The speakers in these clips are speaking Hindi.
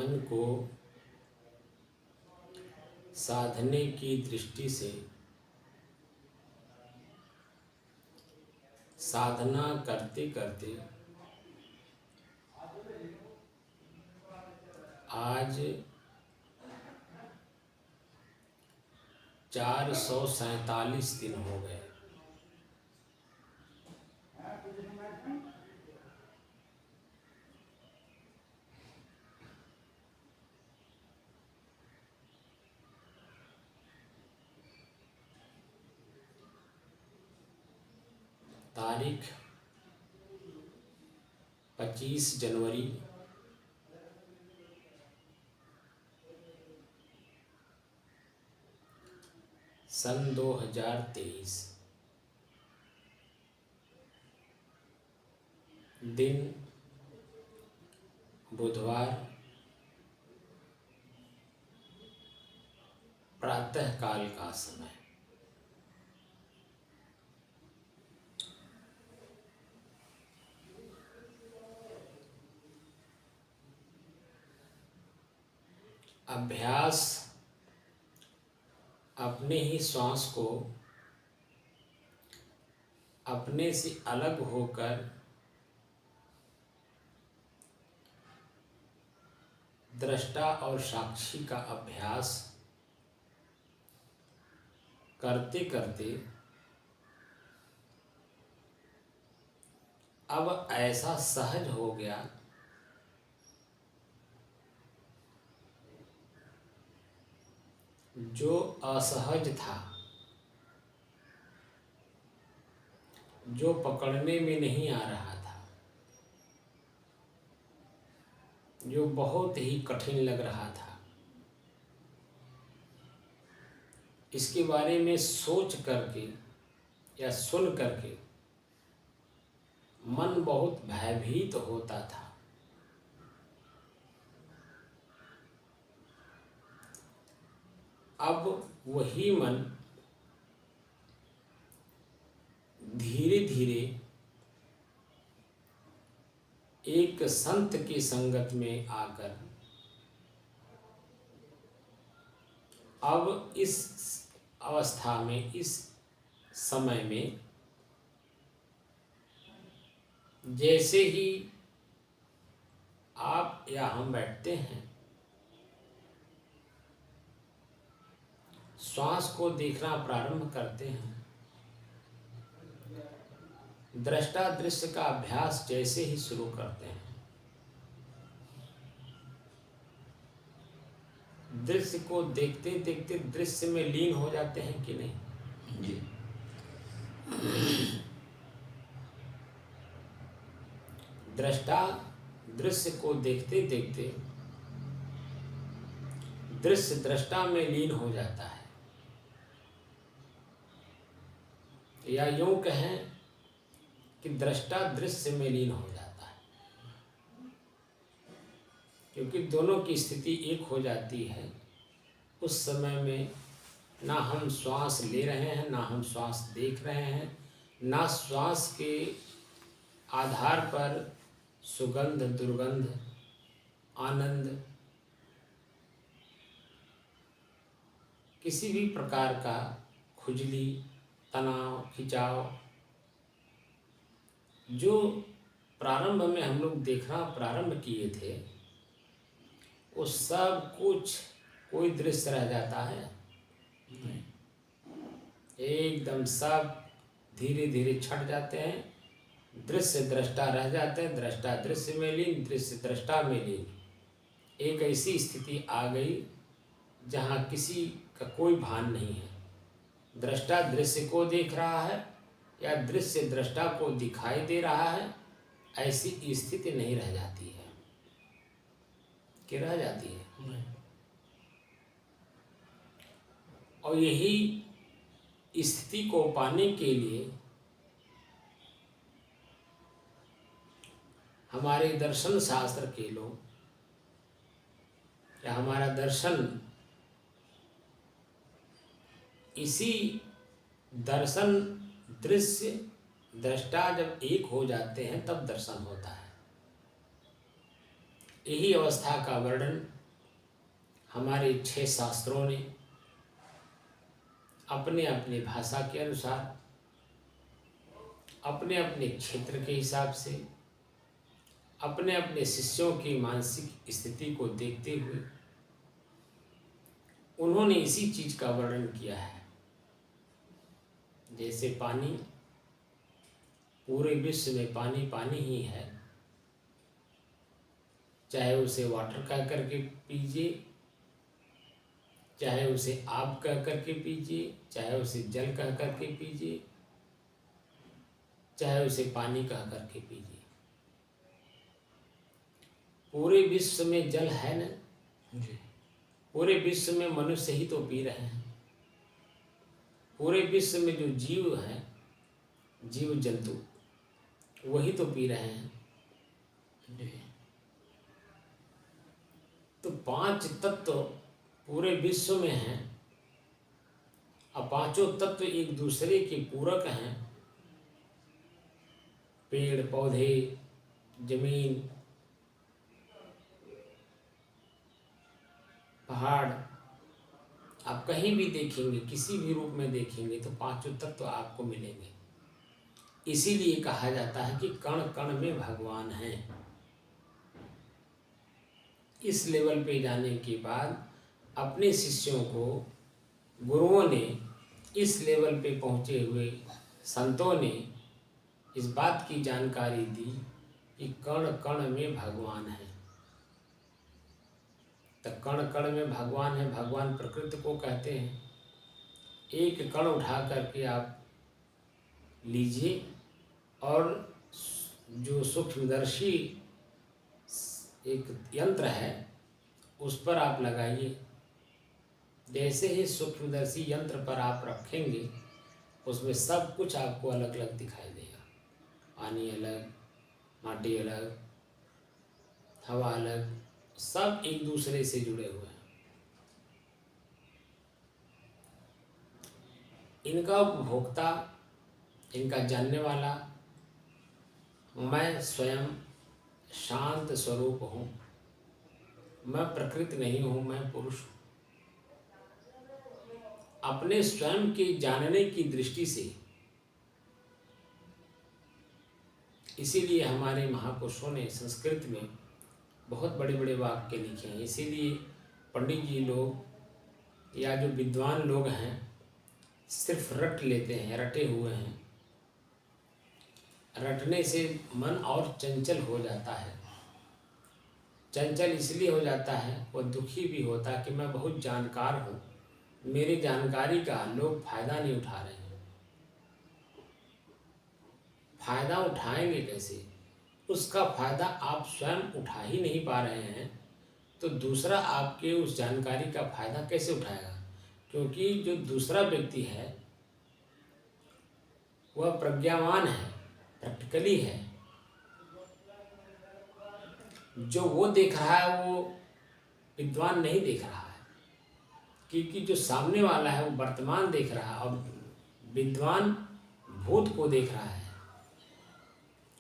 मन को साधने की दृष्टि से साधना करते करते आज 447 दिन हो गए। तारीख 25 जनवरी 2023। दिन बुधवार, प्रातः काल का समय। अभ्यास अपने ही श्वास को अपने से अलग होकर दृष्टा और साक्षी का अभ्यास करते करते अब ऐसा सहज हो गया जो असहज था, जो पकड़ने में नहीं आ रहा था, जो बहुत ही कठिन लग रहा था, इसके बारे में सोच करके या सुन करके मन बहुत भयभीत होता था। अब वही मन धीरे धीरे एक संत की संगत में आकर अब इस अवस्था में, इस समय में जैसे ही आप या हम बैठते हैं, श्वास को देखना प्रारंभ करते हैं, दृष्टा दृश्य का अभ्यास जैसे ही शुरू करते हैं, दृश्य को देखते देखते दृश्य में लीन हो जाते हैं कि नहीं जी। दृष्टा दृश्य को देखते देखते दृश्य दृष्टा में लीन हो जाता है, या यूं कहें कि दृष्टा दृश्य में लीन हो जाता है, क्योंकि दोनों की स्थिति एक हो जाती है। उस समय में ना हम श्वास ले रहे हैं, ना हम श्वास देख रहे हैं, ना श्वास के आधार पर सुगंध, दुर्गंध, आनंद, किसी भी प्रकार का खुजली, तनाव, खिंचाव, जो प्रारंभ में हम लोग देखना प्रारंभ किए थे, वो सब कुछ कोई दृश्य रह जाता है नहीं। एकदम सब धीरे धीरे छट जाते हैं, दृश्य दृष्टा रह जाते हैं, दृष्टा दृश्य में लीन, दृश्य दृष्टा में लीन। एक ऐसी स्थिति आ गई जहाँ किसी का कोई भान नहीं है, दृष्टा दृश्य को देख रहा है या दृश्य दृष्टा को दिखाई दे रहा है, ऐसी स्थिति नहीं रह जाती है कि रह जाती है नहीं। और यही स्थिति को पाने के लिए हमारे दर्शन शास्त्र के लोग या हमारा दर्शन इसी दर्शन दृश्य दृष्टा जब एक हो जाते हैं तब दर्शन होता है। यही अवस्था का वर्णन हमारे 6 शास्त्रों ने अपने अपने भाषा के अनुसार, अपने अपने क्षेत्र के हिसाब से, अपने अपने शिष्यों की मानसिक स्थिति को देखते हुए उन्होंने इसी चीज का वर्णन किया है। जैसे पानी, पूरे विश्व में पानी पानी ही है, चाहे उसे वाटर कह करके पीजिए, चाहे उसे आग कह करके पीजिए, चाहे उसे जल कह करके पीजिए, चाहे उसे पानी कह करके पीजिए। पूरे विश्व में जल है ना जी, पूरे विश्व में मनुष्य ही तो पी रहे हैं। पूरे विश्व में जो जीव हैं, जीव जंतु, वही तो पी रहे हैं जी। तो 5 तत्व पूरे विश्व में हैं, और पांचों तत्व एक दूसरे के पूरक हैं। पेड़ पौधे, जमीन, पहाड़, आप कहीं भी देखेंगे, किसी भी रूप में देखेंगे तो पांचों तत्व आपको मिलेंगे। इसीलिए कहा जाता है कि कण कण में भगवान है। इस लेवल पे जाने के बाद अपने शिष्यों को गुरुओं ने, इस लेवल पे पहुँचे हुए संतों ने इस बात की जानकारी दी कि कण कण में भगवान है। तो कण कण में भगवान है, भगवान प्रकृति को कहते हैं। एक कण उठा करके आप लीजिए और जो सूक्ष्मदर्शी एक यंत्र है उस पर आप लगाइए। जैसे ही सूक्ष्मदर्शी यंत्र पर आप रखेंगे, उसमें सब कुछ आपको अलग अलग दिखाई देगा। पानी अलग, माटी अलग, हवा अलग, सब एक दूसरे से जुड़े हुए हैं। इनका उपभोक्ता, इनका जानने वाला मैं स्वयं शांत स्वरूप हूँ। मैं प्रकृति नहीं हूँ, मैं पुरुष हूँ। अपने स्वयं के जानने की दृष्टि से इसीलिए हमारे महापुरुषों ने संस्कृत में बहुत बड़े बड़े वाक्य लिखे हैं। इसीलिए पंडित जी लोग या जो विद्वान लोग हैं सिर्फ रट लेते हैं, रटे हुए हैं। रटने से मन और चंचल हो जाता है। चंचल इसलिए हो जाता है, वो दुखी भी होता है कि मैं बहुत जानकार हूँ, मेरी जानकारी का लोग फायदा नहीं उठा रहे हैं। फायदा उठाएंगे कैसे? उसका फायदा आप स्वयं उठा ही नहीं पा रहे हैं, तो दूसरा आपके उस जानकारी का फायदा कैसे उठाएगा? क्योंकि जो दूसरा व्यक्ति है वह प्रज्ञावान है, प्रैक्टिकली है। जो वो देख रहा है वो विद्वान नहीं देख रहा है, क्योंकि जो सामने वाला है वो वर्तमान देख रहा है और विद्वान भूत को देख रहा है,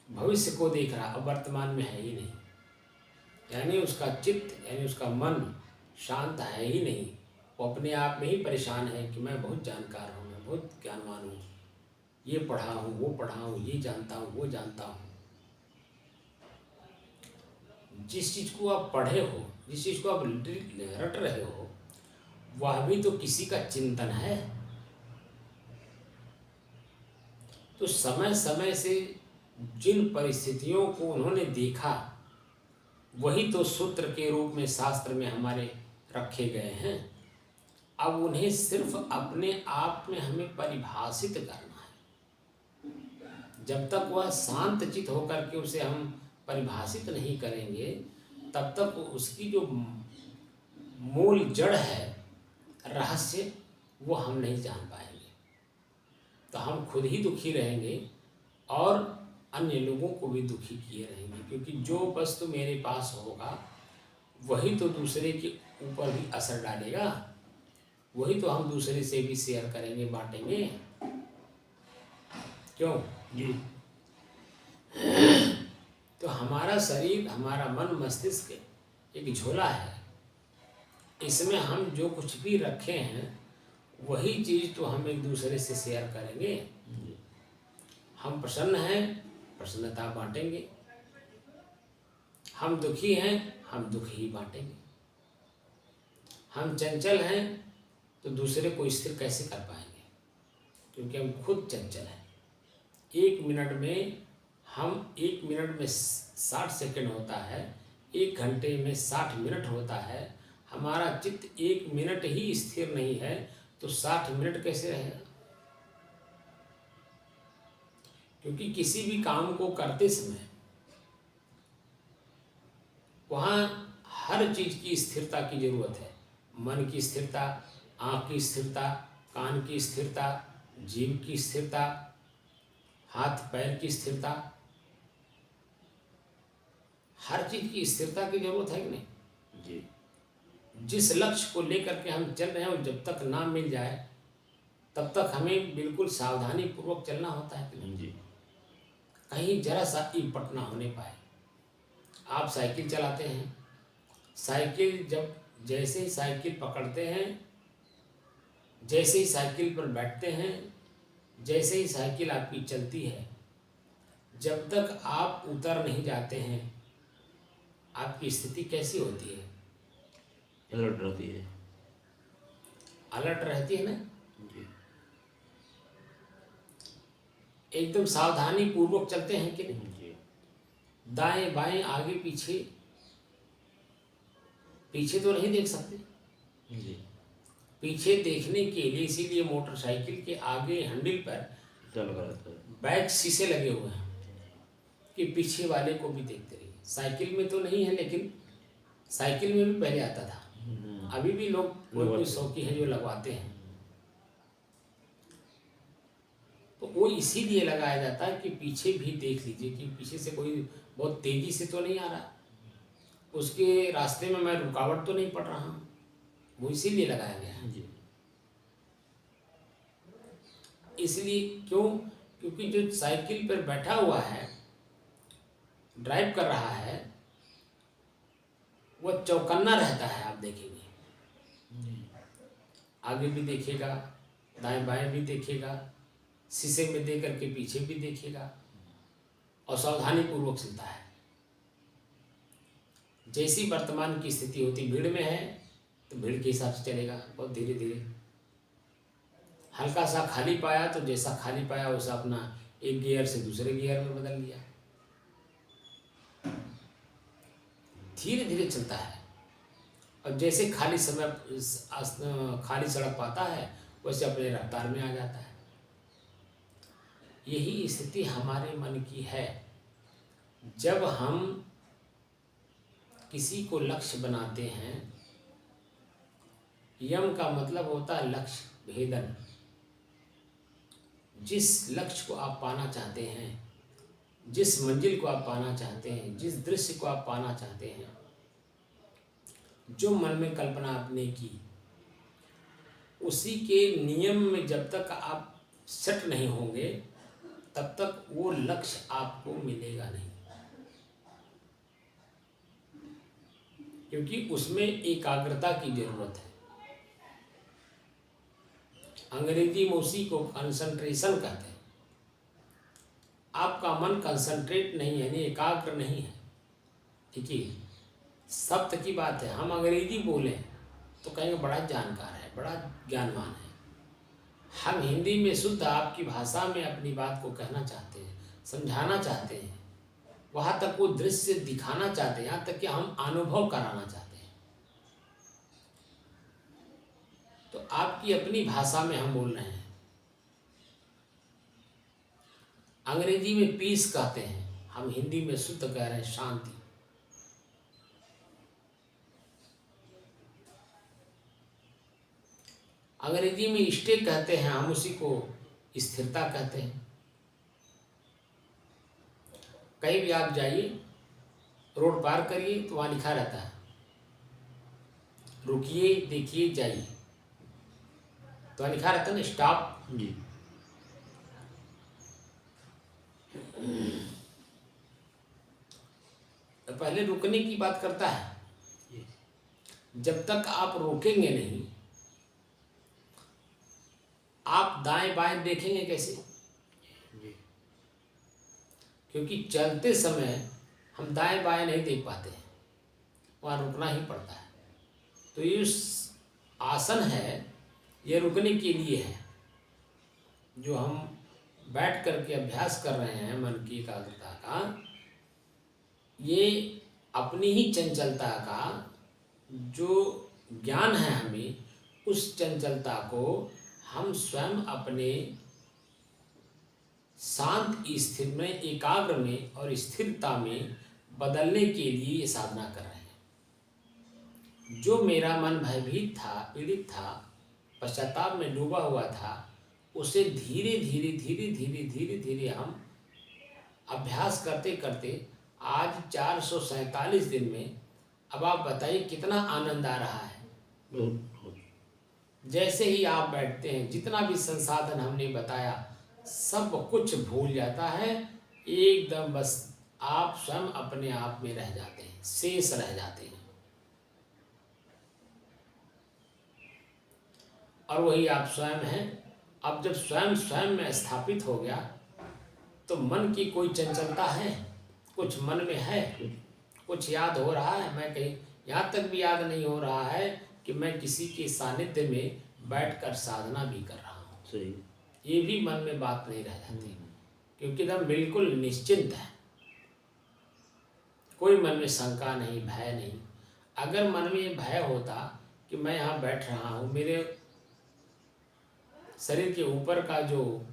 भविष्य को देख रहा है, और वर्तमान में है ही नहीं। यानी उसका चित्त, यानी उसका मन शांत है ही नहीं। वो अपने आप में ही परेशान है कि मैं बहुत जानकार हूँ, मैं बहुत ज्ञानवान हूँ, ये पढ़ा हूँ, वो पढ़ा हूँ, ये जानता हूँ, वो जानता हूँ। जिस चीज़ को आप पढ़े हो, जिस चीज़ को आप रट रहे हो, वह भी तो किसी का चिंतन है। तो समय समय से जिन परिस्थितियों को उन्होंने देखा, वही तो सूत्र के रूप में शास्त्र में हमारे रखे गए हैं। अब उन्हें सिर्फ अपने आप में हमें परिभाषित करना है। जब तक वह शांत चित्त होकर के उसे हम परिभाषित नहीं करेंगे, तब तक उसकी जो मूल जड़ है, रहस्य, वो हम नहीं जान पाएंगे। तो हम खुद ही दुखी रहेंगे और अन्य लोगों को भी दुखी किए रहेंगे, क्योंकि जो वस्तु मेरे पास होगा वही तो दूसरे के ऊपर भी असर डालेगा, वही तो हम दूसरे से भी शेयर करेंगे, बांटेंगे। क्यों जी? तो हमारा शरीर, हमारा मन, मस्तिष्क एक झोला है। इसमें हम जो कुछ भी रखे हैं वही चीज़ तो हम एक दूसरे से शेयर करेंगे। हम प्रसन्न हैं, प्रसन्नता बांटेंगे। हम दुखी हैं, हम दुख ही बांटेंगे। हम चंचल हैं तो दूसरे को स्थिर कैसे कर पाएंगे, क्योंकि हम खुद चंचल हैं। 1 मिनट में 60 सेकंड होता है, 1 घंटे में 60 मिनट होता है। हमारा चित्त 1 मिनट ही स्थिर नहीं है तो 60 मिनट कैसे रहेगा? क्योंकि किसी भी काम को करते समय वहाँ हर चीज की स्थिरता की जरूरत है। मन की स्थिरता, आँख की स्थिरता, कान की स्थिरता, जीभ की स्थिरता, हाथ पैर की स्थिरता, हर चीज की स्थिरता की जरूरत है कि नहीं जी। जिस लक्ष्य को लेकर के हम चल रहे हैं और जब तक ना मिल जाए तब तक हमें बिल्कुल सावधानी पूर्वक चलना होता है कि नहीं जी। कहीं जरा सा इपट ना होने पाए। आप साइकिल चलाते हैं, साइकिल जैसे ही साइकिल पकड़ते हैं, जैसे ही साइकिल पर बैठते हैं, जैसे ही साइकिल आपकी चलती है, जब तक आप उतर नहीं जाते हैं आपकी स्थिति कैसी होती है? अलर्ट रहती है। अलर्ट रहती है ना जी। एकदम सावधानी पूर्वक चलते हैं कि नहीं जी। दाएं बाएं आगे पीछे तो नहीं देख सकते जी। पीछे देखने के लिए इसीलिए मोटरसाइकिल के आगे हैंडल पर बैक शीशे लगे हुए हैं कि पीछे वाले को भी देखते रहिए। साइकिल में तो नहीं है, लेकिन साइकिल में भी पहले आता था। अभी भी लोग कोई शौकी हैं जो लगवाते हैं। तो वो इसीलिए लगाया जाता है कि पीछे भी देख लीजिए कि पीछे से कोई बहुत तेजी से तो नहीं आ रहा, उसके रास्ते में मैं रुकावट तो नहीं पड़ रहा हूँ। वो इसीलिए लगाया गया है। इसलिए क्योंकि जो साइकिल पर बैठा हुआ है, ड्राइव कर रहा है, वह चौकन्ना रहता है। आप देखेंगे आगे भी देखेगा, दाएं बाएं भी देखेगा, शीशे में देख करके पीछे भी देखेगा और सावधानी पूर्वक चलता है। जैसी वर्तमान की स्थिति होती, भीड़ में है तो भीड़ के हिसाब से चलेगा, बहुत धीरे धीरे। हल्का सा खाली पाया तो जैसा खाली पाया वैसा अपना एक गियर से दूसरे गियर में बदल लिया, धीरे धीरे चलता है। और जैसे खाली सड़क पाता है वैसे अपने रफ्तार में आ जाता है। यही स्थिति हमारे मन की है। जब हम किसी को लक्ष्य बनाते हैं, यम का मतलब होता है लक्ष्य भेदन। जिस लक्ष्य को आप पाना चाहते हैं, जिस मंजिल को आप पाना चाहते हैं, जिस दृश्य को आप पाना चाहते हैं, जो मन में कल्पना आपने की, उसी के नियम में जब तक आप सेट नहीं होंगे तब तक वो लक्ष्य आपको मिलेगा नहीं, क्योंकि उसमें एकाग्रता की जरूरत है। अंग्रेजी में उसी को कंसंट्रेशन कहते हैं। आपका मन कंसंट्रेट नहीं है, यानी एकाग्र नहीं है। ठीक है, सप्त की बात है। हम अंग्रेजी बोलें तो कहेंगे बड़ा जानकार है, बड़ा ज्ञानवान है। हम हिंदी में शुद्ध आपकी भाषा में अपनी बात को कहना चाहते हैं, समझाना चाहते हैं, वहाँ तक वो दृश्य दिखाना चाहते हैं, यहाँ तक कि हम अनुभव कराना चाहते हैं। तो आपकी अपनी भाषा में हम बोल रहे हैं। अंग्रेजी में पीस कहते हैं, हम हिंदी में शुद्ध कह रहे हैं शांति। अंग्रेजी में स्टे कहते हैं, हम उसी को स्थिरता कहते हैं। कहीं भी आप जाइए, रोड पार करिए तो वहाँ लिखा रहता है रुकिए, देखिए, जाइए, तो वहाँ लिखा रहता है ना स्टॉप जी। तो पहले रुकने की बात करता है, जब तक आप रोकेंगे नहीं, आप दाएं बाएं देखेंगे कैसे? जी। क्योंकि चलते समय हम दाएं बाएं नहीं देख पाते हैं, वहाँ रुकना ही पड़ता है। तो ये आसन है, ये रुकने के लिए है। जो हम बैठ करके अभ्यास कर रहे हैं मन की एकाग्रता का, ये अपनी ही चंचलता का जो ज्ञान है हमें, उस चंचलता को हम स्वयं अपने शांत स्थिर में, एकाग्र में और स्थिरता में बदलने के लिए ये साधना कर रहे हैं। जो मेरा मन भयभीत था, पीड़ित था, पश्चाताप में डूबा हुआ था, उसे धीरे धीरे धीरे धीरे धीरे धीरे हम अभ्यास करते करते आज 447 दिन में, अब आप बताइए कितना आनंद आ रहा है। बहुत। जैसे ही आप बैठते हैं, जितना भी संसाधन हमने बताया सब कुछ भूल जाता है, एकदम बस आप स्वयं अपने आप में रह जाते हैं, शेष रह जाते हैं। और वही आप स्वयं हैं। अब जब स्वयं स्वयं में स्थापित हो गया तो मन की कोई चंचलता है? कुछ मन में है? कुछ याद हो रहा है? मैं कहीं यहाँ तक भी याद नहीं हो रहा है कि मैं किसी के सानिध्य में बैठकर साधना भी कर रहा हूँ। सही। ये भी मन में बात नहीं रह जाती, क्योंकि एकदम बिल्कुल निश्चिंत है। कोई मन में शंका नहीं, भय नहीं। अगर मन में भय होता कि मैं यहाँ बैठ रहा हूँ, मेरे शरीर के ऊपर का जो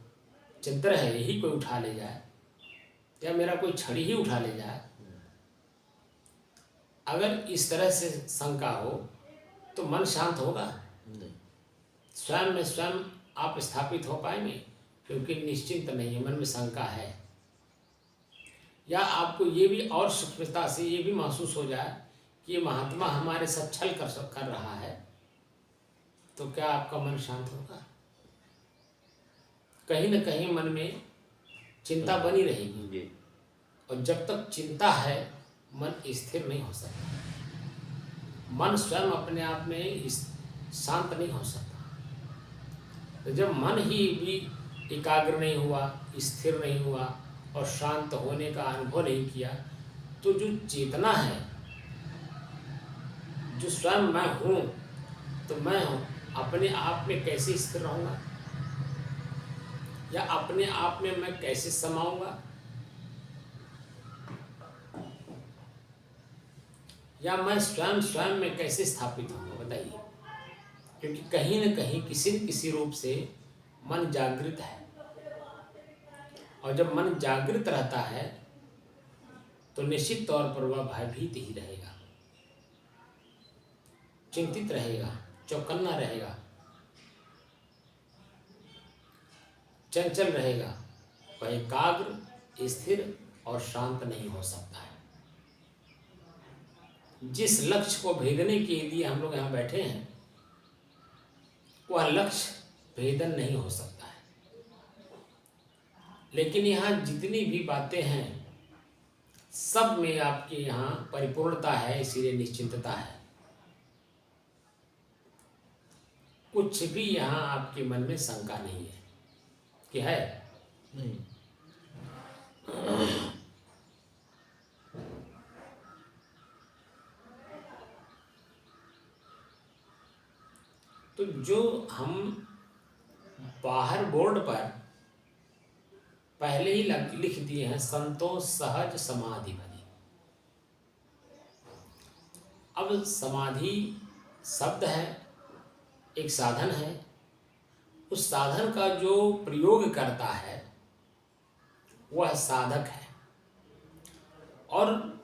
चित्र है यही कोई उठा ले जाए, या मेरा कोई छड़ी ही उठा ले जाए, अगर इस तरह से शंका हो तो मन शांत होगा? स्वयं में स्वयं आप स्थापित हो पाएंगे? क्योंकि निश्चिंत नहीं है, मन में शंका है। या आपको ये भी और सूक्ष्मता से ये भी महसूस हो जाए कि ये महात्मा हमारे साथ छल कर रहा है, तो क्या आपका मन शांत होगा? कहीं न कहीं मन में चिंता बनी रहेगी, और जब तक चिंता है मन स्थिर नहीं हो सकता। मन स्वयं अपने आप में शांत नहीं हो सकता। तो जब मन ही भी एकाग्र नहीं हुआ, स्थिर नहीं हुआ और शांत होने का अनुभव नहीं किया, तो जो चेतना है, जो स्वयं मैं हूँ, तो मैं हूँ, अपने आप में कैसे स्थिर रहूँगा, या अपने आप में मैं कैसे समाऊंगा, या मैं स्वयं स्वयं में कैसे स्थापित होऊंगा? बताइए। क्योंकि कहीं न कहीं किसी न किसी रूप से मन जागृत है, और जब मन जागृत रहता है तो निश्चित तौर पर वह भयभीत ही रहेगा, चिंतित रहेगा, चौकन्ना रहेगा, चंचल रहेगा। वह एकाग्र, स्थिर और शांत नहीं हो सकता है। जिस लक्ष्य को भेदने के लिए हम लोग यहाँ बैठे हैं, वह लक्ष्य भेदन नहीं हो सकता है। लेकिन यहाँ जितनी भी बातें हैं, सब में आपके यहाँ परिपूर्णता है, इसीलिए निश्चिंतता है। कुछ भी यहाँ आपके मन में शंका नहीं है कि है? नहीं। तो जो हम बाहर बोर्ड पर पहले ही लिख दिए हैं, संतोष सहज समाधि भरी। अब समाधि शब्द है, एक साधन है। उस साधन का जो प्रयोग करता है वह साधक है, और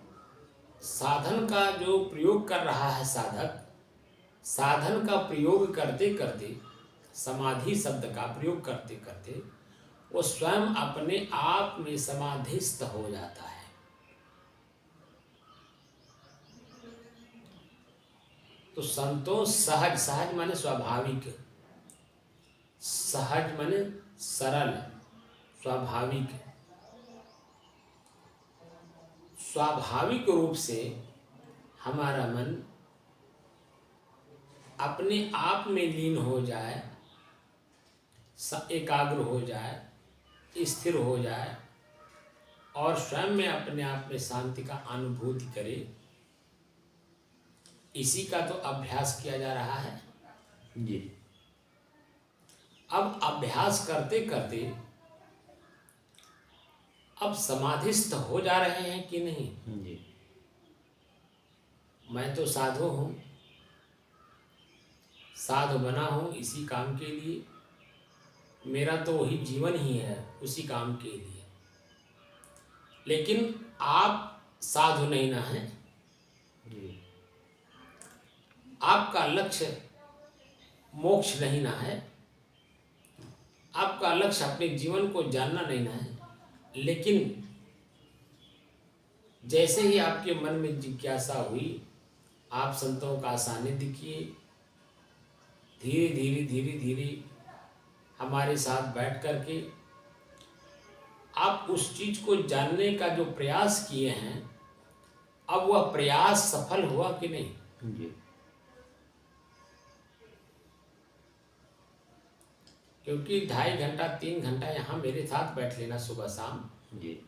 साधन का जो प्रयोग कर रहा है साधक, साधन का प्रयोग करते करते, समाधि शब्द का प्रयोग करते करते वो स्वयं अपने आप में समाधिस्थ हो जाता है। तो संतोष सहज, सहज माने स्वाभाविक, सहज माने सरल, स्वाभाविक, स्वाभाविक रूप से हमारा मन अपने आप में लीन हो जाए, एकाग्र हो जाए, स्थिर हो जाए और स्वयं में अपने आप में शांति का अनुभूति करे, इसी का तो अभ्यास किया जा रहा है। जी। अब अभ्यास करते करते अब समाधिस्थ हो जा रहे हैं कि नहीं? जी। मैं तो साधु हूँ, साधु बना हूँ इसी काम के लिए, मेरा तो वही जीवन ही है उसी काम के लिए। लेकिन आप साधु नहीं ना हैं, जी। आपका लक्ष्य मोक्ष नहीं ना है, आपका लक्ष्य अपने जीवन को जानना नहीं ना है। लेकिन जैसे ही आपके मन में जिज्ञासा हुई, आप संतों का सानिध्य किए, धीरे धीरे धीरे धीरे हमारे साथ बैठ करके आप उस चीज को जानने का जो प्रयास किए हैं, अब वह प्रयास सफल हुआ कि नहीं? जी। क्योंकि 2.5 घंटा 3 घंटा यहाँ मेरे साथ बैठ लेना सुबह शाम, जी।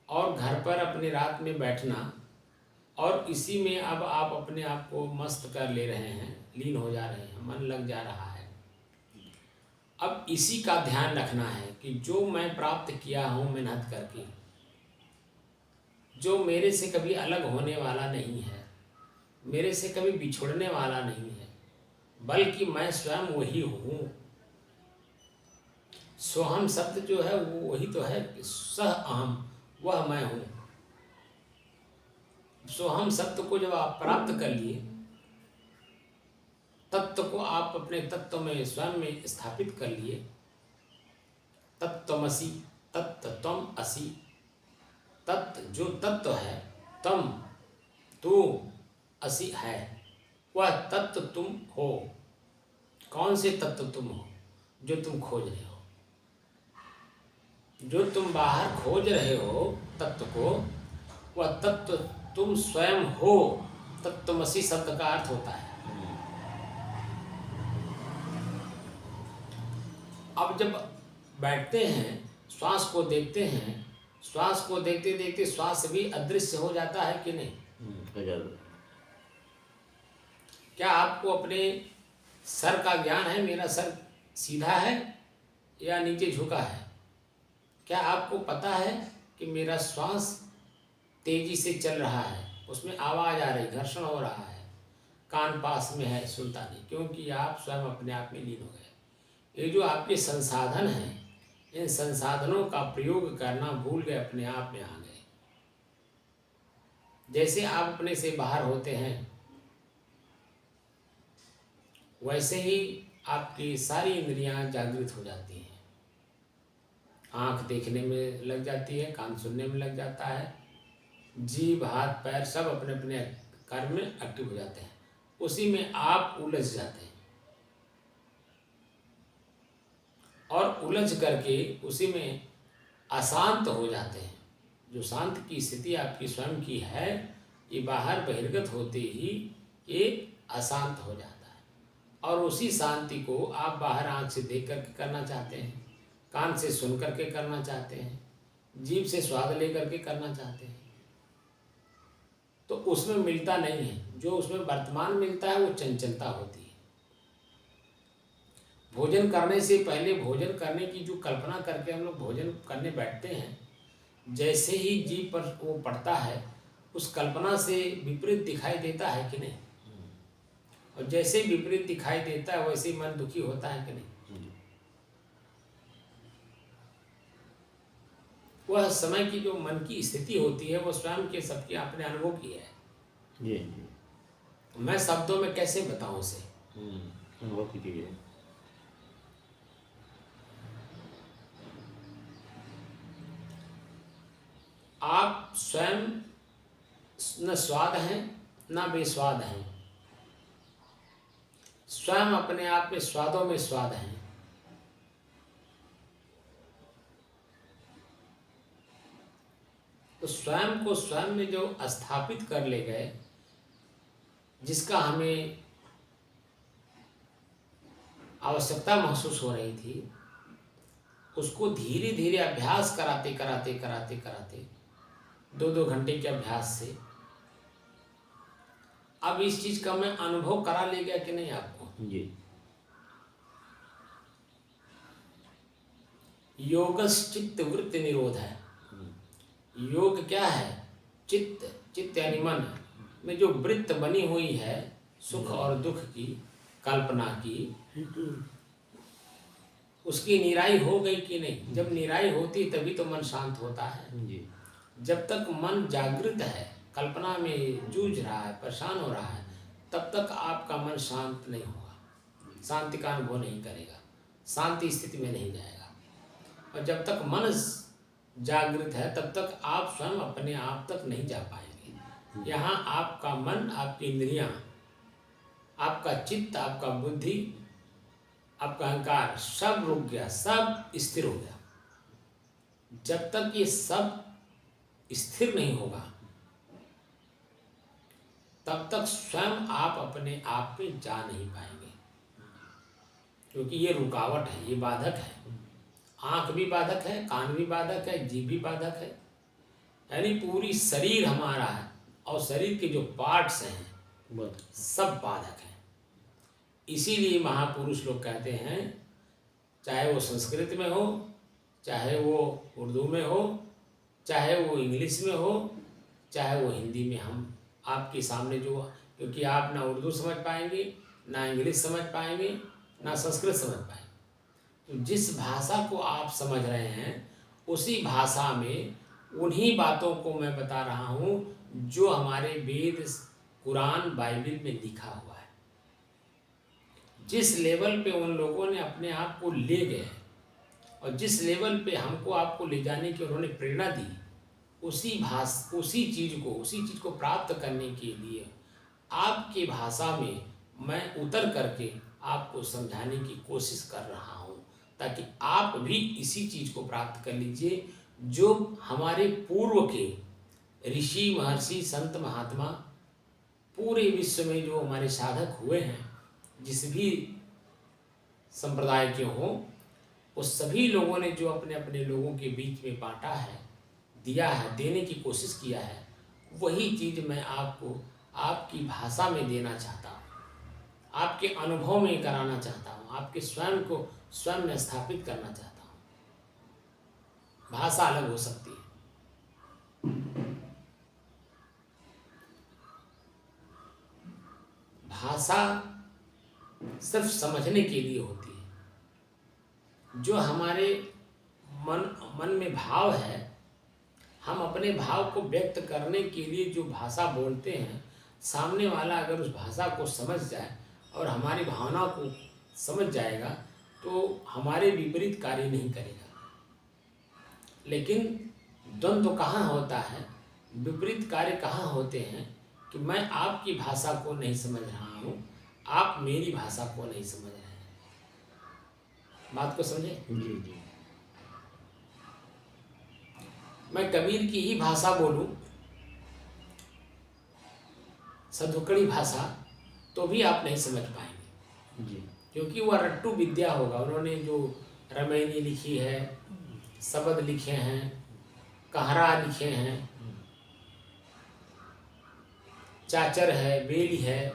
और घर पर अपने रात में बैठना, और इसी में अब आप अपने आप को मस्त कर ले रहे हैं, लीन हो जा रहे हैं, मन लग जा रहा है। अब इसी का ध्यान रखना है कि जो मैं प्राप्त किया हूँ मेहनत करके, जो मेरे से कभी अलग होने वाला नहीं है, मेरे से कभी बिछुड़ने वाला नहीं है, बल्कि मैं स्वयं वही हूँ। सोहम शब्द जो है वो वही तो है, सह अहम, वह मैं हूँ। सोहम शब्द को जब आप प्राप्त कर लिए, तत्व को आप अपने तत्व में स्वयं में स्थापित कर लिए, तत्त्वमसि, तत्व त्वम असि, तत्व जो तत्व है, तम तू, असि है, वह तत्व तुम हो। कौन से तत्व तुम हो? जो तुम खोज रहे हो, जो तुम बाहर खोज रहे हो तत्व को, वह तत्व तुम स्वयं हो। तत्त्वमसि शब्द का अर्थ होता है। अब जब बैठते हैं, श्वास को देखते हैं, श्वास को देखते देखते श्वास भी अदृश्य हो जाता है कि नहीं? क्या आपको अपने सर का ज्ञान है? मेरा सर सीधा है या नीचे झुका है? क्या आपको पता है कि मेरा श्वास तेजी से चल रहा है, उसमें आवाज आ रही, घर्षण हो रहा है, कान पास में है, सुनता नहीं, क्योंकि आप स्वयं अपने आप में लीन हो गए। ये जो आपके संसाधन हैं, इन संसाधनों का प्रयोग करना भूल गए, अपने आप में आ गए। जैसे आप अपने से बाहर होते हैं, वैसे ही आपकी सारी इंद्रियां जागृत हो जाती हैं। आँख देखने में लग जाती है, कान सुनने में लग जाता है, जीभ, हाथ, पैर सब अपने अपने कर्म में एक्टिव हो जाते हैं। उसी में आप उलझ जाते हैं, और उलझ करके उसी में अशांत हो जाते हैं। जो शांत की स्थिति आपकी स्वयं की है, ये बाहर बहिर्गत होते ही ये अशांत हो जाता है। और उसी शांति को आप बाहर आँख से देख करके करना चाहते हैं, कान से सुन करके करना चाहते हैं, जीभ से स्वाद ले करके करना चाहते हैं, तो उसमें मिलता नहीं है। जो उसमें वर्तमान मिलता है वो चंचलता होती है। भोजन करने से पहले भोजन करने की जो कल्पना करके हम लोग भोजन करने बैठते हैं, जैसे ही जीभ पर वो पड़ता है, उस कल्पना से विपरीत दिखाई देता है कि नहीं? और जैसे विपरीत दिखाई देता है, वैसे ही मन दुखी होता है कि नहीं? वह समय की जो मन की स्थिति होती है, वो स्वयं के सबके अपने अनुभव की है। जी जी। मैं शब्दों में कैसे बताऊं उसे? अनुभव कीजिए। आप स्वयं न स्वाद हैं न बेस्वाद हैं, स्वयं अपने आप में स्वादों में स्वाद हैं। तो स्वयं को स्वयं में जो स्थापित कर ले गए, जिसका हमें आवश्यकता महसूस हो रही थी, उसको धीरे धीरे अभ्यास कराते कराते कराते कराते 2-2 घंटे के अभ्यास से अब इस चीज का मैं अनुभव करा ले गया कि नहीं आपको? जी योगश्चित्त वृत्ति निरोध है। योग क्या है? चित्त, चित्त यानी मन में जो वृत्त बनी हुई है सुख और दुख की, कल्पना की, उसकी निराई हो गई कि नहीं? जब निराई होती तभी तो मन शांत होता है। जी जब तक मन जागृत है, कल्पना में जूझ रहा है, परेशान हो रहा है, तब तक आपका मन शांत नहीं होगा, शांति का अनुभव नहीं करेगा, शांति स्थिति में नहीं जाएगा। और जब तक मन जागृत है तब तक आप स्वयं अपने आप तक नहीं जा पाएंगे। यहाँ आपका मन, आपकी इंद्रियां, आपका चित्त, आपका बुद्धि, आपका अहंकार सब रुक गया, सब स्थिर हो गया। जब तक ये सब स्थिर नहीं होगा तब तक स्वयं आप अपने आप में जा नहीं पाएंगे, क्योंकि ये रुकावट है, ये बाधक है। आंख भी बाधक है, कान भी बाधक है, जीभ भी बाधक है, यानी पूरी शरीर हमारा है और शरीर के जो पार्ट्स हैं सब बाधक हैं। इसीलिए महापुरुष लोग कहते हैं, चाहे वो संस्कृत में हो, चाहे वो उर्दू में हो, चाहे वो इंग्लिश में हो, चाहे वो हिंदी में, हम आपके सामने जो, क्योंकि आप ना उर्दू समझ पाएंगे, ना इंग्लिश समझ पाएंगे, ना संस्कृत समझ पाएंगे, तो जिस भाषा को आप समझ रहे हैं उसी भाषा में उन्हीं बातों को मैं बता रहा हूँ जो हमारे वेद, कुरान, बाइबल में लिखा हुआ है। जिस लेवल पे उन लोगों ने अपने आप को ले गए और जिस लेवल पे हमको आपको ले जाने की उन्होंने प्रेरणा दी, उसी चीज़ को प्राप्त करने के लिए आपकी भाषा में मैं उतर करके आपको समझाने की कोशिश कर रहा हूँ, ताकि आप भी इसी चीज़ को प्राप्त कर लीजिए जो हमारे पूर्व के ऋषि, महर्षि, संत, महात्मा, पूरे विश्व में जो हमारे साधक हुए हैं, जिस भी संप्रदाय के हों, उस सभी लोगों ने जो अपने अपने लोगों के बीच में बांटा है, दिया है, देने की कोशिश किया है, वही चीज़ मैं आपको आपकी भाषा में देना चाहता हूँ, आपके अनुभव में कराना चाहता हूँ, आपके स्वयं को स्वयं में स्थापित करना चाहता हूँ। भाषा अलग हो सकती है, भाषा सिर्फ समझने के लिए होती है। जो हमारे मन में भाव है, हम अपने भाव को व्यक्त करने के लिए जो भाषा बोलते हैं, सामने वाला अगर उस भाषा को समझ जाए और हमारी भावना को समझ जाएगा तो हमारे विपरीत कार्य नहीं करेगा। लेकिन द्वंद्व कहाँ होता है, विपरीत कार्य कहाँ होते हैं कि मैं आपकी भाषा को नहीं समझ रहा हूँ, आप मेरी भाषा को नहीं समझ रहे हैं। बात को समझे? जी जी। मैं कबीर की ही भाषा बोलूं, सदुकड़ी भाषा, तो भी आप नहीं समझ पाएंगे जी। क्योंकि वह रट्टू विद्या होगा। उन्होंने जो रामायणी लिखी है, शब्द लिखे हैं, कहरा लिखे हैं, चाचर है, बेली है,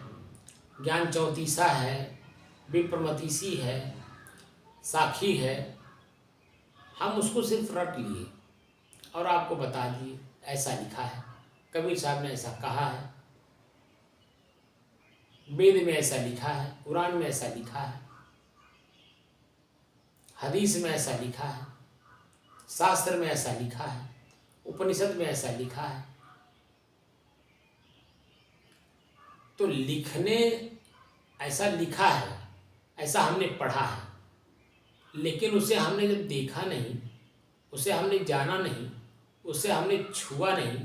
ज्ञान चौतीसा है, विप्रमतीसी है, साखी है, हम उसको सिर्फ रट लिए और आपको बता दिए ऐसा लिखा है, कबीर साहब ने ऐसा कहा है, वेद में ऐसा लिखा है, कुरान में ऐसा लिखा है, हदीस में ऐसा लिखा है, शास्त्र में ऐसा लिखा है, उपनिषद में ऐसा लिखा है। तो लिखने ऐसा लिखा है, ऐसा हमने पढ़ा है, लेकिन उसे हमने जब देखा नहीं, उसे हमने जाना नहीं, उसे हमने छुआ नहीं,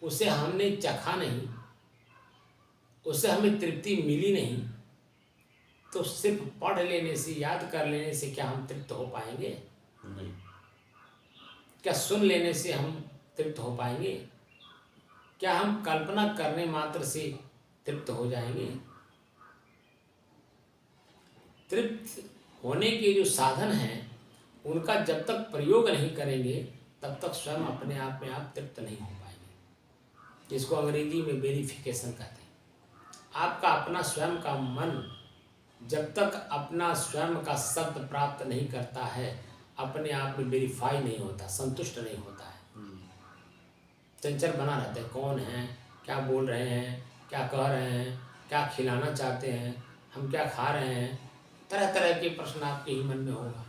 उसे हमने चखा नहीं, उससे हमें तृप्ति मिली नहीं, तो सिर्फ पढ़ लेने से, याद कर लेने से क्या हम तृप्त हो पाएंगे? नहीं। क्या सुन लेने से हम तृप्त हो पाएंगे? क्या हम कल्पना करने मात्र से तृप्त हो जाएंगे? तृप्त होने के जो साधन हैं उनका जब तक प्रयोग नहीं करेंगे तब तक स्वयं अपने आप में आप तृप्त नहीं हो पाएंगे, जिसको अंग्रेजी में वेरिफिकेशन कहते हैं। आपका अपना स्वयं का मन जब तक अपना स्वयं का शब्द प्राप्त नहीं करता है अपने आप में वेरीफाई नहीं होता, संतुष्ट नहीं होता है, चंचल बना रहता है। कौन है, क्या बोल रहे हैं, क्या कह रहे हैं, क्या खिलाना चाहते हैं, हम क्या खा रहे हैं, तरह तरह के प्रश्न आपके ही मन में होगा।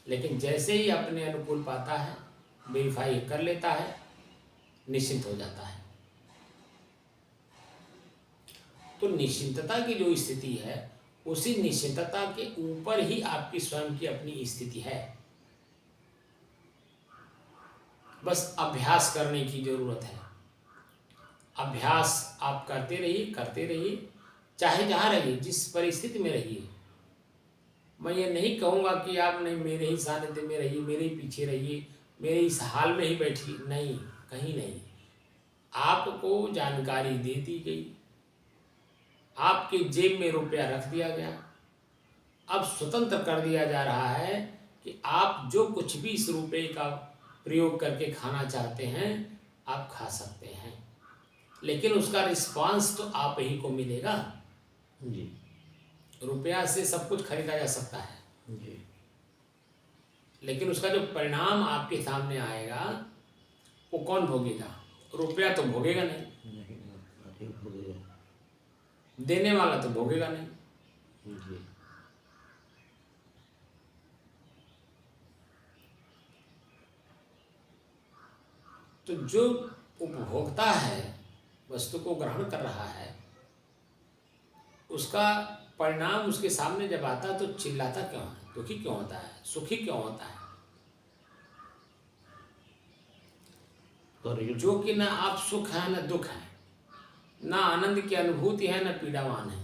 लेकिन जैसे ही अपने अनुकूल पाता है, वेरीफाई कर लेता है, निश्चिंत हो जाता है। तो निश्चिंतता की जो स्थिति है उसी निश्चिंतता के ऊपर ही आपकी स्वयं की अपनी स्थिति है। बस अभ्यास करने की जरूरत है। अभ्यास आप करते रहिए, चाहे जहाँ रहिए, जिस परिस्थिति में रहिए। मैं ये नहीं कहूँगा कि आप नहीं मेरे ही सानिध्य में रहिए, मेरे ही पीछे रहिए, मेरे इस हाल में ही बैठिए, नहीं, कहीं नहीं। आपको जानकारी दे दी गई, आपके जेब में रुपया रख दिया गया, अब स्वतंत्र कर दिया जा रहा है कि आप जो कुछ भी इस रुपये का प्रयोग करके खाना चाहते हैं आप खा सकते हैं, लेकिन उसका रिस्पांस तो आप ही को मिलेगा। जी रुपया से सब कुछ खरीदा जा सकता है, जी लेकिन उसका जो परिणाम आपके सामने आएगा वो कौन भोगेगा? रुपया तो भोगेगा नहीं, नहीं भोगेगा, देने वाला तो भोगेगा नहीं। जी तो जो उपभोक्ता है, वस्तु को ग्रहण कर रहा है, उसका परिणाम उसके सामने जब आता है तो चिल्लाता क्यों है, दुखी क्यों होता है, सुखी क्यों होता है? जो कि ना आप सुख है ना दुख है, ना आनंद की अनुभूति है ना पीड़ावान है,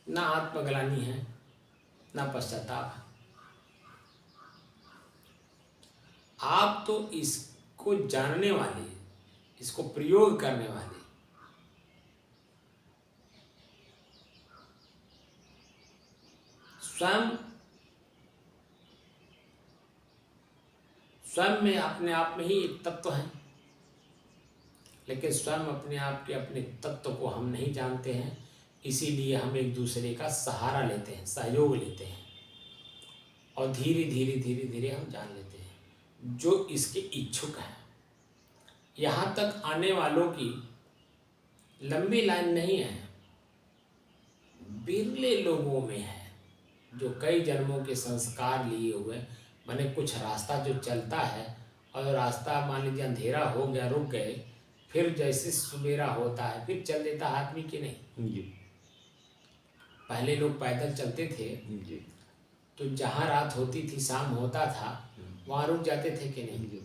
ना आत्मग्लानि है ना पश्चाताप है। आप तो इसको जानने वाले, इसको प्रयोग करने वाले, स्वयं में अपने आप में ही एक तत्व है, लेकिन स्वयं अपने आप के अपने तत्व को हम नहीं जानते हैं। इसीलिए हम एक दूसरे का सहारा लेते हैं, सहयोग लेते हैं, और धीरे धीरे हम जान लेते हैं। जो इसके इच्छुक हैं, यहाँ तक आने वालों की लंबी लाइन नहीं है, बिरले लोगों में है जो कई जन्मों के संस्कार लिए हुए, माने कुछ रास्ता जो चलता है और रास्ता मान लीजिए अंधेरा हो गया, रुक गए, फिर जैसे सवेरा होता है फिर चल देता आदमी कि नहीं। जी पहले लोग पैदल चलते थे जी तो जहाँ रात होती थी, शाम होता था, वहाँ रुक जाते थे कि नहीं। जी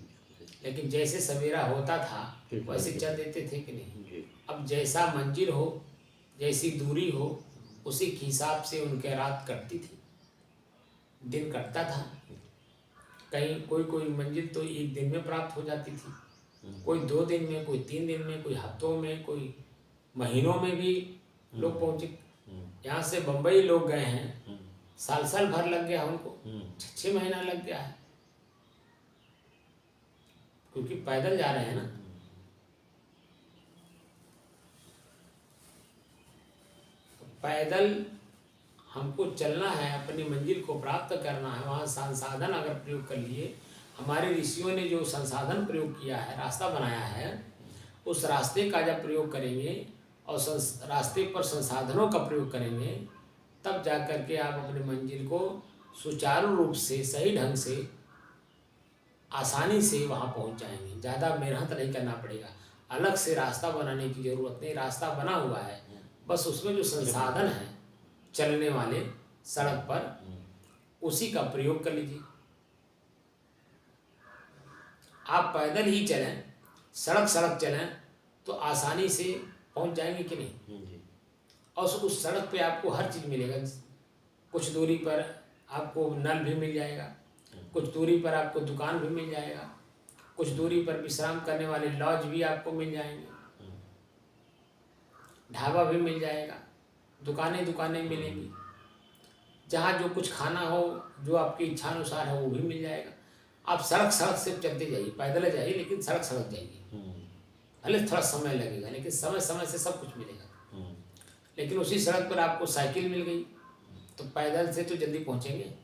लेकिन जैसे सवेरा होता था वैसे चल देते थे कि नहीं। जी अब जैसा मंजिल हो, जैसी दूरी हो, उसी के हिसाब से उनके रात कटती थी, दिन कटता था। कहीं कोई मंजिल तो एक दिन में प्राप्त हो जाती थी, कोई 2 दिन में, कोई 3 दिन में, कोई हफ्तों में, कोई महीनों में भी लोग पहुँचे। यहाँ से बम्बई लोग गए हैं, साल भर लग गया उनको, 6 महीना लग गया है, क्योंकि पैदल जा रहे हैं ना। पैदल हमको चलना है, अपनी मंजिल को प्राप्त करना है, वहाँ संसाधन अगर प्रयोग कर लिए, हमारे ऋषियों ने जो संसाधन प्रयोग किया है, रास्ता बनाया है, उस रास्ते का जब प्रयोग करेंगे और रास्ते पर संसाधनों का प्रयोग करेंगे, तब जा कर के आप अपनी मंजिल को सुचारू रूप से, सही ढंग से, आसानी से वहाँ पहुँच जाएंगे। ज़्यादा मेहनत नहीं करना पड़ेगा, अलग से रास्ता बनाने की ज़रूरत नहीं, रास्ता बना हुआ है, बस उसमें जो संसाधन है चलने वाले सड़क पर, उसी का प्रयोग कर लीजिए। आप पैदल ही चलें, सड़क चलें तो आसानी से पहुंच जाएंगे कि नहीं। और उस सड़क पे आपको हर चीज़ मिलेगा। कुछ दूरी पर आपको नल भी मिल जाएगा, कुछ दूरी पर आपको दुकान भी मिल जाएगा, कुछ दूरी पर विश्राम करने वाले लॉज भी आपको मिल जाएंगे। ढाबा भी मिल जाएगा, दुकानें दुकानें मिलेंगी, जहाँ जो कुछ खाना हो, जो आपकी इच्छा अनुसार है वो भी मिल जाएगा। आप सड़क सड़क से चलते जाइए, पैदल जाइए, लेकिन सड़क सड़क जाइए। भले थोड़ा समय लगेगा, लेकिन समय समय से सब कुछ मिलेगा। लेकिन उसी सड़क पर आपको साइकिल मिल गई तो पैदल से तो जल्दी पहुँचेंगे।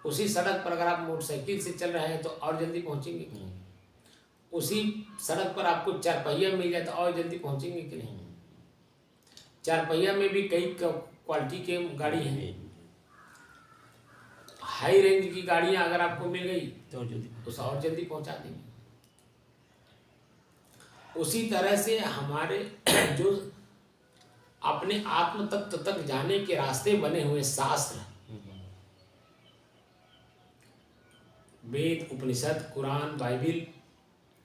उसी सड़क पर अगर आप मोटरसाइकिल से चल रहे हैं तो और जल्दी पहुँचेंगे। उसी सड़क पर आपको चार पहिया मिल जाए तो और जल्दी पहुँचेंगे कि नहीं। चार पहिया में भी कई क्वालिटी के गाड़ी हैं। हाई रेंज की गाड़ियां अगर आपको मिल गई तो और जल्दी पहुंचा देंगे। उसी तरह से हमारे जो अपने आत्म तत्व तक जाने के रास्ते बने हुए शास्त्र, वेद, उपनिषद, कुरान, बाइबिल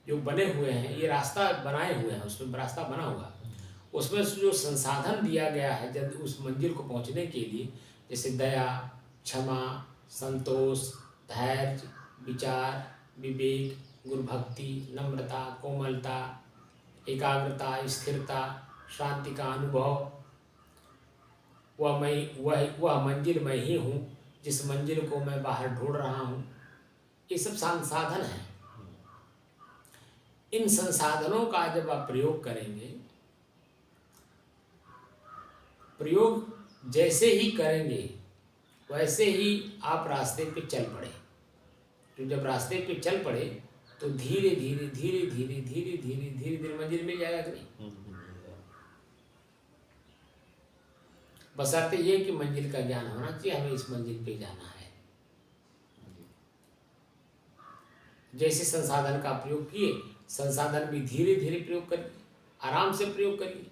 जो बने हुए हैं, ये रास्ता बनाए हुए हैं, उसमें रास्ता बना हुआ, उसमें जो संसाधन दिया गया है जब उस मंजिल को पहुंचने के लिए, जैसे दया, क्षमा, संतोष, धैर्य, विचार, विवेक, गुरु भक्ति, नम्रता, कोमलता, एकाग्रता, स्थिरता, शांति का अनुभव, वह मंजिल मैं ही हूँ जिस मंजिल को मैं बाहर ढूंढ रहा हूँ। ये सब संसाधन हैं। इन संसाधनों का जब आप प्रयोग करेंगे, प्रयोग जैसे ही करेंगे वैसे ही आप रास्ते पे चल पड़े। तो जब रास्ते पे चल पड़े तो धीरे धीरे धीरे धीरे धीरे धीरे धीरे धीरे मंजिल मिल जाएगा कि नहीं। बशर्ते ये कि मंजिल का ज्ञान होना चाहिए, हमें इस मंजिल पे जाना है। जैसे संसाधन का प्रयोग किए, संसाधन भी धीरे धीरे प्रयोग करिए, आराम से प्रयोग करिए,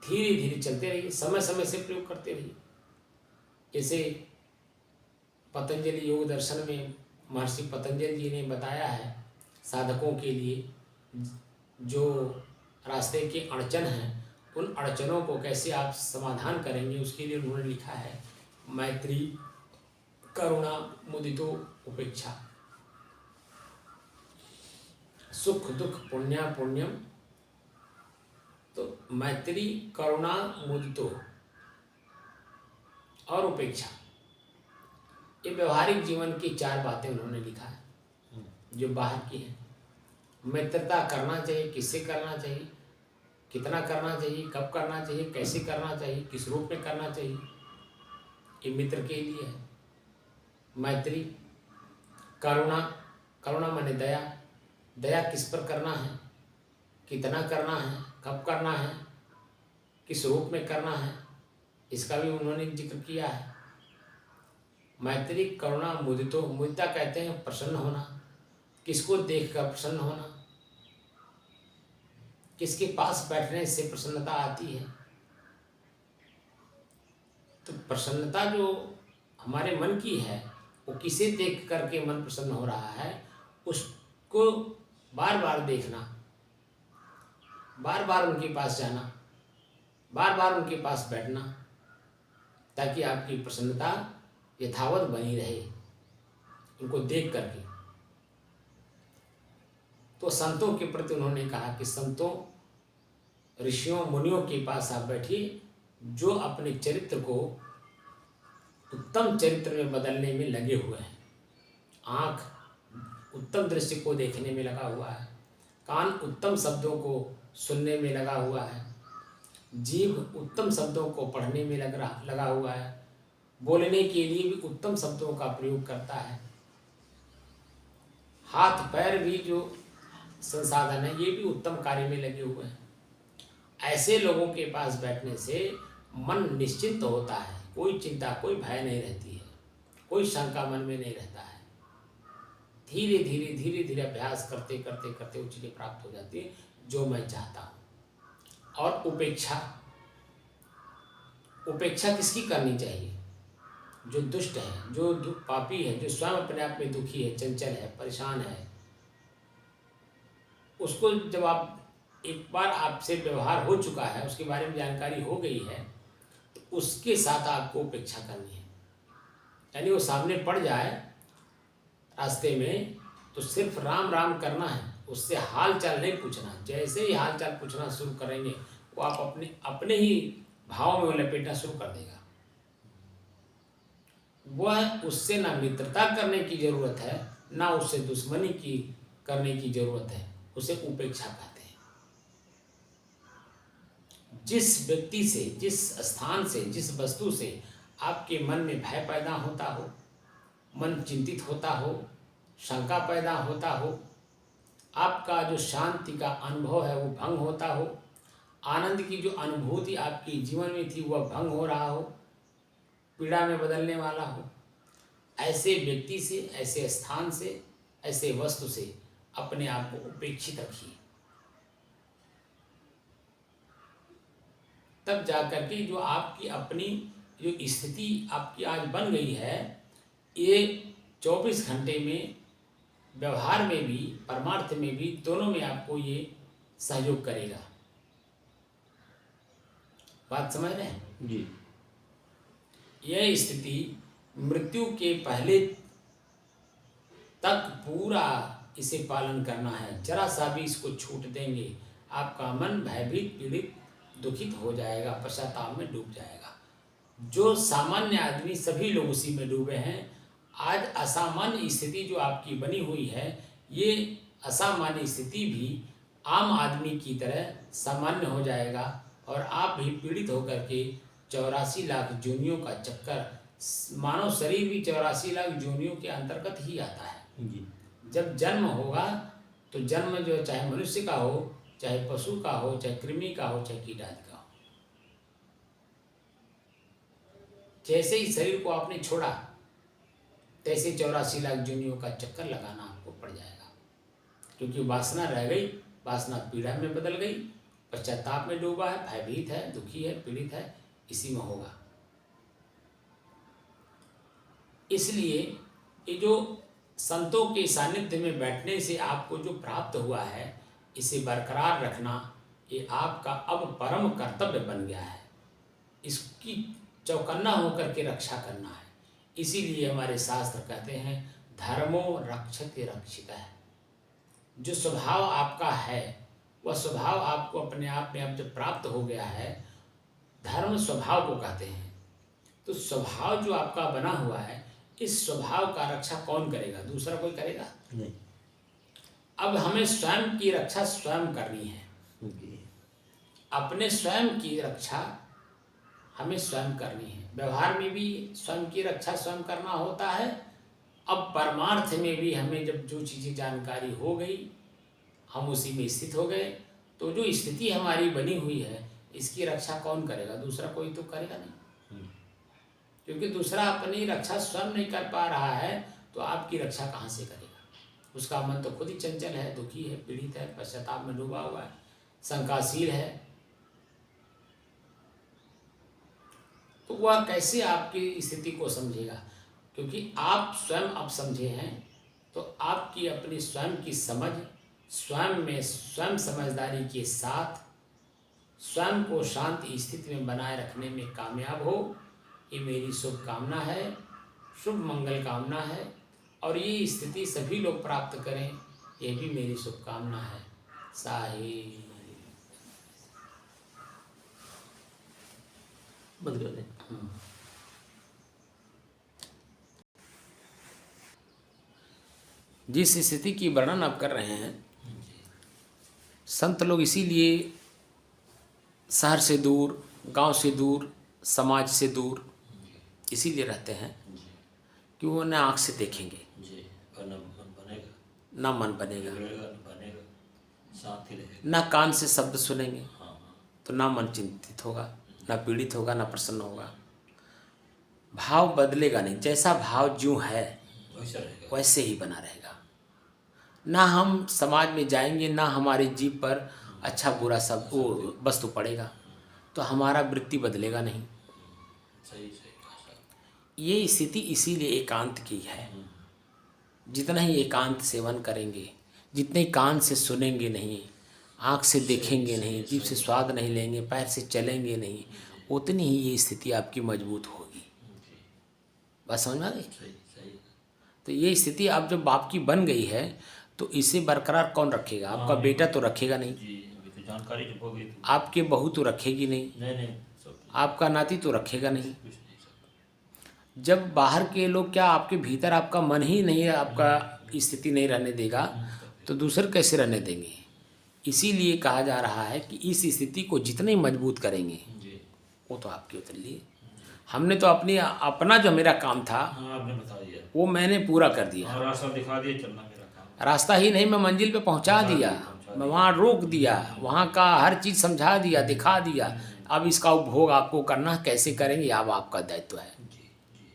धीरे धीरे चलते रहिए, समय समय से प्रयोग करते रहिए। जैसे पतंजलि योग दर्शन में महर्षि पतंजलि जी ने बताया है, साधकों के लिए जो रास्ते की अड़चन हैं, उन अड़चनों को कैसे आप समाधान करेंगे, उसके लिए उन्होंने लिखा है मैत्री, करुणा, मुदितो, उपेक्षा, सुख दुख पुण्या पुण्यम। तो मैत्री, करुणा, मुदितो और उपेक्षा, ये व्यवहारिक जीवन की चार बातें उन्होंने लिखा है जो बाहर की हैं। मित्रता करना चाहिए, किससे करना चाहिए, कितना करना चाहिए, कब करना चाहिए, कैसे करना चाहिए, किस रूप में करना चाहिए, ये मित्र के लिए है। मैत्री, करुणा, करुणा माने दया, दया किस पर करना है, कितना करना है, कब करना है, किस रूप में करना है, इसका भी उन्होंने जिक्र किया है। मैत्री, करुणा, मुदितो, मुदिता कहते हैं प्रसन्न होना, किसको देखकर प्रसन्न होना, किसके पास बैठने से प्रसन्नता आती है। तो प्रसन्नता जो हमारे मन की है वो किसे देख करके मन प्रसन्न हो रहा है, उसको बार बार देखना, बार बार उनके पास जाना, बार बार उनके पास बैठना, ताकि आपकी प्रसन्नता यथावत बनी रहे उनको देख करके। तो संतों के प्रति उन्होंने कहा कि संतों, ऋषियों, मुनियों के पास आप बैठिए जो अपने चरित्र को उत्तम चरित्र में बदलने में लगे हुए हैं। आँख उत्तम दृश्य को देखने में लगा हुआ है, कान उत्तम शब्दों को सुनने में लगा हुआ है, जीभ उत्तम शब्दों को पढ़ने में लगा हुआ है, बोलने के लिए भी उत्तम शब्दों का प्रयोग करता है, हाथ पैर भी जो संसाधन है ये भी उत्तम कार्य में लगे हुए हैं। ऐसे लोगों के पास बैठने से मन निश्चिंत होता है, कोई चिंता, कोई भय नहीं रहती है, कोई शंका मन में नहीं रहता है। धीरे धीरे धीरे धीरे अभ्यास करते करते करते वो चीज़ें प्राप्त हो जाती है जो मैं चाहता हूँ। और उपेक्षा, उपेक्षा किसकी करनी चाहिए? जो दुष्ट है, जो पापी है, जो स्वयं अपने आप में दुखी है, चंचल है, परेशान है, उसको जब आप एक बार आपसे व्यवहार हो चुका है, उसके बारे में जानकारी हो गई है, तो उसके साथ आपको उपेक्षा करनी है। यानी वो सामने पड़ जाए रास्ते में तो सिर्फ राम राम करना है, उससे हाल चाल नहीं पूछना। जैसे ही हाल चाल पूछना शुरू करेंगे वो आप अपने अपने ही भाव में वो लपेटना शुरू कर देगा। वह उससे ना मित्रता करने की जरूरत है, ना उससे दुश्मनी की करने की जरूरत है, उसे उपेक्षा कहते हैं। जिस व्यक्ति से, जिस स्थान से, जिस वस्तु से आपके मन में भय पैदा होता हो, मन चिंतित होता हो, शंका पैदा होता हो, आपका जो शांति का अनुभव है वो भंग होता हो, आनंद की जो अनुभूति आपकी जीवन में थी वह भंग हो रहा हो, पीड़ा में बदलने वाला हो, ऐसे व्यक्ति से, ऐसे स्थान से, ऐसे वस्तु से अपने आप को उपेक्षित रखिए। तब जाकर के जो आपकी अपनी जो स्थिति आपकी आज बन गई है, ये 24 घंटे में व्यवहार में भी, परमार्थ में भी, दोनों में आपको ये सहयोग करेगा। बात समझ रहे हैं? जी। यह स्थिति मृत्यु के पहले तक पूरा इसे पालन करना है। जरा सा भी इसको छूट देंगे, आपका मन भयभीत, पीड़ित, दुखित हो जाएगा, पश्चाताप में डूब जाएगा। जो सामान्य आदमी, सभी लोग उसी में डूबे हैं। आज असामान्य स्थिति जो आपकी बनी हुई है, ये असामान्य स्थिति भी आम आदमी की तरह सामान्य हो जाएगा और आप भी पीड़ित होकर के 84 लाख योनियों का चक्कर, मानव शरीर भी 84 लाख योनियों के अंतर्गत ही आता है। जी। जब जन्म होगा तो जन्म जो चाहे मनुष्य का हो, चाहे पशु का हो, चाहे कृमि का हो, चाहे कीट आदि का हो, जैसे ही शरीर को आपने छोड़ा तैसे 84 लाख योनियों का चक्कर लगाना आपको पड़ जाएगा। क्योंकि वासना रह गई, वासना पीड़ा में बदल गई, पश्चाताप में डूबा है, भयभीत है, दुखी है, पीड़ित है, इसी में होगा। इसलिए ये जो संतों के सानिध्य में बैठने से आपको जो प्राप्त हुआ है, इसे बरकरार रखना ये आपका अब परम कर्तव्य बन गया है। इसकी चौकन्ना होकर के रक्षा करना है। इसीलिए हमारे शास्त्र कहते हैं धर्मो रक्षते रक्षिता है। जो स्वभाव आपका है वह स्वभाव आपको अपने आप में अब जब प्राप्त हो गया है, धर्म स्वभाव को कहते हैं। तो स्वभाव जो आपका बना हुआ है, इस स्वभाव का रक्षा कौन करेगा? दूसरा कोई करेगा नहीं। अब हमें स्वयं की रक्षा स्वयं करनी है। अपने स्वयं की रक्षा हमें स्वयं करनी है। व्यवहार में भी स्वयं की रक्षा स्वयं करना होता है। अब परमार्थ में भी हमें जब जो चीज़ें जानकारी हो गई, हम उसी में स्थित हो गए, तो जो स्थिति हमारी बनी हुई है इसकी रक्षा कौन करेगा? दूसरा कोई तो करेगा नहीं। क्योंकि दूसरा अपनी रक्षा स्वयं नहीं कर पा रहा है तो आपकी रक्षा कहाँ से करेगा? उसका मन तो खुद ही चंचल है, दुखी है, पीड़ित है, पश्चाताप में डूबा हुआ है, शंकाशील है। तो वह कैसे आपकी स्थिति को समझेगा? क्योंकि आप स्वयं अब समझे हैं तो आपकी अपनी स्वयं की समझ, स्वयं में स्वयं समझदारी के साथ स्वयं को शांत स्थिति में बनाए रखने में कामयाब हो, ये मेरी शुभकामना है, शुभ मंगल कामना है। और ये स्थिति सभी लोग प्राप्त करें, ये भी मेरी शुभकामना है। साहिब बंद कर दें। जिस स्थिति की वर्णन आप कर रहे हैं, संत लोग इसीलिए शहर से दूर, गांव से दूर, समाज से दूर इसीलिए रहते हैं कि वो न आँख से देखेंगे, जी, और न मन बनेगा, ना मन बनेगा, बनेगा, साथ ही रहेगा, ना कान से शब्द सुनेंगे, हाँ, तो ना मन चिंतित होगा, ना पीड़ित होगा, ना प्रसन्न होगा। भाव बदलेगा नहीं, जैसा भाव जो है वैसा रहेगा, वैसे ही बना रहेगा। ना हम समाज में जाएंगे, ना हमारे जीव पर अच्छा बुरा सब वो वस्तु पड़ेगा, तो हमारा वृत्ति बदलेगा नहीं। सही सही कहा साहब। ये स्थिति इसीलिए एकांत की है। जितना ही एकांत सेवन करेंगे, जितने कान से सुनेंगे नहीं, आँख से देखेंगे नहीं, जीभ से स्वाद नहीं लेंगे, पैर से चलेंगे नहीं, उतनी ही ये स्थिति आपकी मजबूत होगी। बात समझ में आ गई? सही सही। तो ये स्थिति अब जब आपकी बन गई है तो इसे बरकरार कौन रखेगा? आपका बेटा तो रखेगा नहीं, जी, अभी तो जानकारी जब हो गई तो आपके बहू तो रखेगी नहीं, नहीं सब आपका नाती तो रखेगा नहीं। कुछ नहीं सब। जब बाहर के लोग क्या आपके भीतर आपका मन ही नहीं है, आपका स्थिति नहीं रहने देगा, तो दूसरे कैसे रहने देंगे? इसीलिए कहा जा रहा है कि इस स्थिति को जितने मजबूत करेंगे जी वो तो आपके उतर लिए। हमने तो अपना जो मेरा काम था हाँ, आपने बता दिया वो मैंने पूरा कर दिया। और रास्ता दिखा दिया, चलना मेरा काम। रास्ता ही नहीं, मैं मंजिल पे पहुंचा दिया, मैं वहाँ रोक दिया, वहाँ का हर चीज़ समझा दिया, दिखा दिया। अब इसका उपभोग आपको करना है, कैसे करेंगे अब आपका दायित्व है। जी जी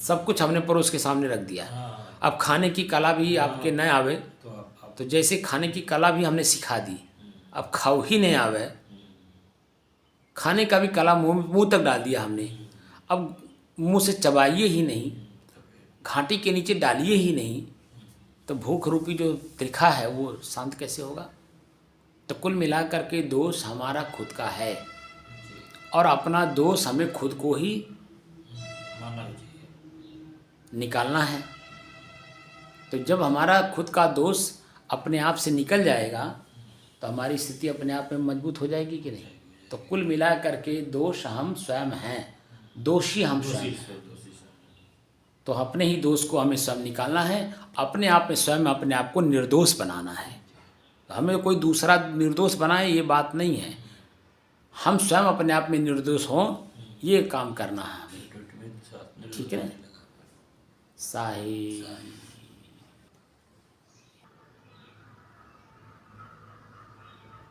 सब कुछ हमने परोस के सामने रख दिया। हाँ, अब खाने की कला भी आपके न आवे तो आप तो जैसे खाने की कला भी हमने सिखा दी, अब खाओ ही नहीं आवे, खाने का भी कला मुंह तक डाल दिया हमने। अब मुंह से चबाइए ही नहीं, घाटी के नीचे डालिए ही नहीं, तो भूख रूपी जो त्रिखा है वो शांत कैसे होगा? तो कुल मिला करके दोष हमारा खुद का है, और अपना दोष हमें खुद को ही मानना भी चाहिए। निकालना है। तो जब हमारा खुद का दोष अपने आप से निकल जाएगा तो हमारी स्थिति अपने आप में मजबूत हो जाएगी कि नहीं? तो कुल मिला करके दोष हम स्वयं हैं, दोषी हम स्वयं हैं। दोषी से तो अपने ही दोष को हमें स्वयं निकालना है, अपने आप में स्वयं अपने आप को निर्दोष बनाना है। हमें कोई दूसरा निर्दोष बनाए ये बात नहीं है, हम स्वयं अपने आप में निर्दोष हों, ये काम करना है हमें। ठीक है ना? साहिब